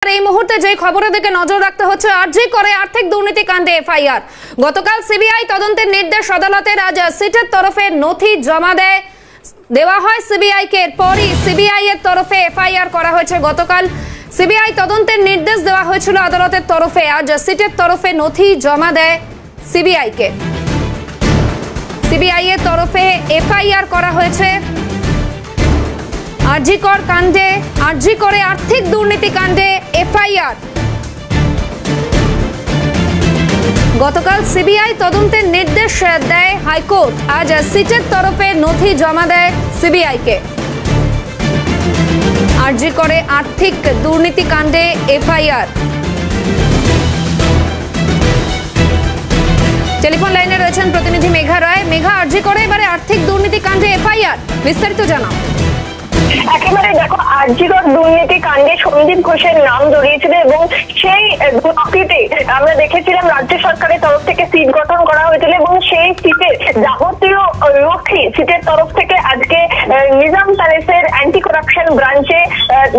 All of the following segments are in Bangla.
এই মুহূর্তে যে খবরের দিকে নজর রাখতে হচ্ছে আরজি করে আর্থিক দুর্নীতি কাণ্ডে এফআইআর। গতকাল সিবিআই তদন্তের নির্দেশ আদালতের আজ সিটের তরফে নথি জমা দেওয়া হয় সিবিআই কে। এরপরই সিবিআই এর তরফে এফআইআর করা হয়েছে। গতকাল সিবিআই তদন্তের নির্দেশ দেওয়া হয়েছিল আদালতের তরফে, আজ সিটের তরফে নথি জমা দেয় সিবিআই কে। সিবিআই এর তরফে এফআইআর করা হয়েছে আরজি কর কাণ্ডে, আরজি করে আর্থিক দুর্নীতি কাণ্ডে এফআইআর। গতকাল সিবিআই তদন্তের নির্দেশ দেয় হাইকোর্ট, আজ সিটের তরফে নথি জমা দেয় সিবিআই কে। আরজি করে আর্থিক দুর্নীতি কাণ্ডে এফআইআর। টেলিফোন লাইনে রয়েছেন প্রতিনিধি মেঘা রায়। মেঘা, আরজি করে এবারে আর্থিক দুর্নীতি কাণ্ডে এফআইআর, বিস্তারিত জানাও। একেবারে দেখো, আরজিকর দুর্নীতি কাণ্ডে সন্দীপ ঘোষের নাম জড়িয়েছিল এবং সেই দুর্নীতিতে আমরা দেখেছিলাম রাজ্য সরকারের তরফ থেকে সিট গঠন করা হয়েছিল এবং সেই সিটের যাবতীয় নথি সিটের তরফ থেকে আজকে নিজাম প্যালেসের অ্যান্টি করাপশন ব্রাঞ্চে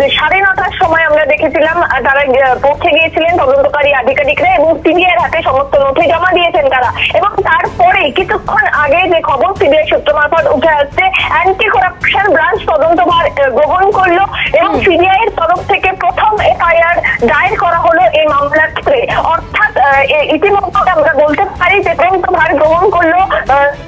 9:30টার সময় আমরা দেখেছিলাম তারা পৌঁছে গিয়েছিলেন তদন্তকারী আধিকারিকরা এবং সিবিআই হাতে সমস্ত নথি জমা দিয়েছেন তারা। এবং তারপরে কিছুক্ষণ আগে যে খবর সিবিআই সূত্র মারফত উঠে আসছে, অ্যান্টি করাপশন ব্রাঞ্চ তদন্তভার গ্রহণ করলো এবং সিবিআই এর তরফ থেকে প্রথম এফআইআর দায়ের করা হলো এই মামলার ক্ষেত্রে। অর্থাৎ ইতিমধ্যে আমরা বলতে পারি যে তদন্তভার গ্রহণ করলো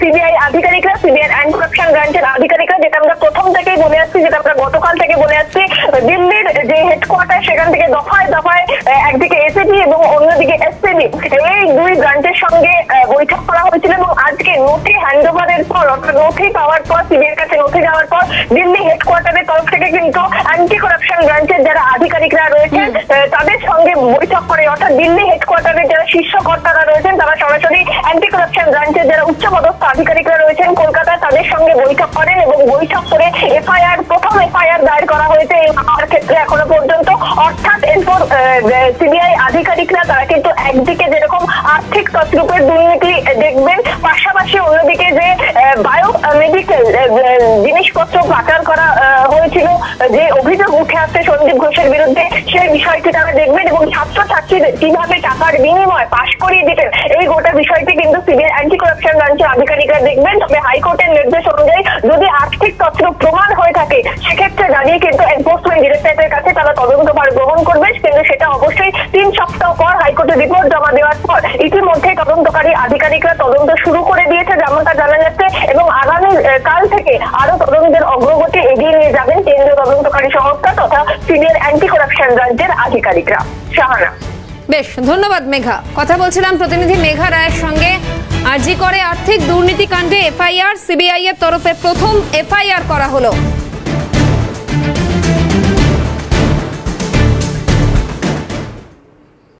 সিবিআই আধিকারিকরা, সিবিআই অ্যান্টি করাপশন ব্রাঞ্চের আধিকারিকরা, যেটা আমরা প্রথম থেকেই বলে আসছি, যেটা আমরা গতকাল থেকে বলে আসছি। দিল্লির যে হেডকোয়ার্টার সেখান থেকে দফায় দফায় একদিকে এসিপি এবং অন্যদিকে এসপিবি, এই দুই ব্রাঞ্চের সঙ্গে বৈঠক করা হয়েছিল এবং আজকে নথি হ্যান্ডওভারের পর, অর্থাৎ নথি পাওয়ার পর, সিবিআই কাছে নথি যাওয়ার পর দিল্লি হেডকোয়ার্টারের তরফ থেকে কিন্তু অ্যান্টি করাপশন ব্রাঞ্চের যারা আধিকারিকরা রয়েছেন তাদের সঙ্গে বৈঠক করে। অর্থাৎ দিল্লি হেডকোয়ার্টারের যারা শীর্ষ কর্তারা রয়েছেন তারা সরাসরি অ্যান্টি করাপশন ব্রাঞ্চের যারা উচ্চপদস্থ আধিকারিকরা রয়েছেন কলকাতায়, তাদের সঙ্গে বৈঠক করেন এবং বৈঠক করে এফআইআর, প্রথম এফআইআর দায়ের করা হয়েছে এই মামলার ক্ষেত্রে এখনো পর্যন্ত। অর্থাৎ এরপর সিবিআই আধিকারিকরা তারা কিন্তু একদিকে যেরকম আর্থিক তছরূপের দুর্নীতি দেখবেন, পাশাপাশি অন্যদিকে যে বায়োমেডিকেল জিনিসপত্র পাচার করা হয়েছিল, যে অভিযোগ উঠে আসছে সন্দীপ ঘোষের বিরুদ্ধে, সেই বিষয়টি তারা দেখবেন এবং ছাত্রছাত্রীদের কিভাবে টাকার বিনিময়ে পাশ করিয়ে দিতেন এই গোটা বিষয়টি কিন্তু সিবিআই অ্যান্টি করাপশন ব্রাঞ্চের আধিকারিকরা দেখবেন। তবে হাইকোর্টের নির্দেশ অনুযায়ী যদি আর্থিক তছরূপ প্রমাণ হয়ে থাকে সেক্ষেত্রে দাঁড়িয়ে কিন্তু এনফোর্সমেন্ট ডিরেক্টরেটের কাছে তারা তদন্তভার গ্রহণ করবে, কিন্তু সেটা অবশ্যই 3 সপ্তাহ পর হাইকোর্টে রিপোর্ট জমা দেওয়ার পর। ইতিমধ্যে তদন্তকারী আধিকারিকরা তদন্ত শুরু করে দিয়েছে যেমনটা জানা যাচ্ছে এবং আগামী কাল থেকে আরো তদন্তের অগ্রগতি এগিয়ে নিয়ে যাবেন কেন্দ্রীয় তদন্তকারী সংস্থা তথা সিবিআই অ্যান্টি করাপশন ব্রাঞ্চের আধিকারিকরা। শাহানা, বেশ, ধন্যবাদ মেঘা। কথা বলছিলাম প্রতিনিধি মেঘা রায়ের সঙ্গে। আরজি করে আর্থিক দুর্নীতি কাণ্ডে এফআইআর, সিবিআই এর তরফে প্রথম এফআইআর করা হলো।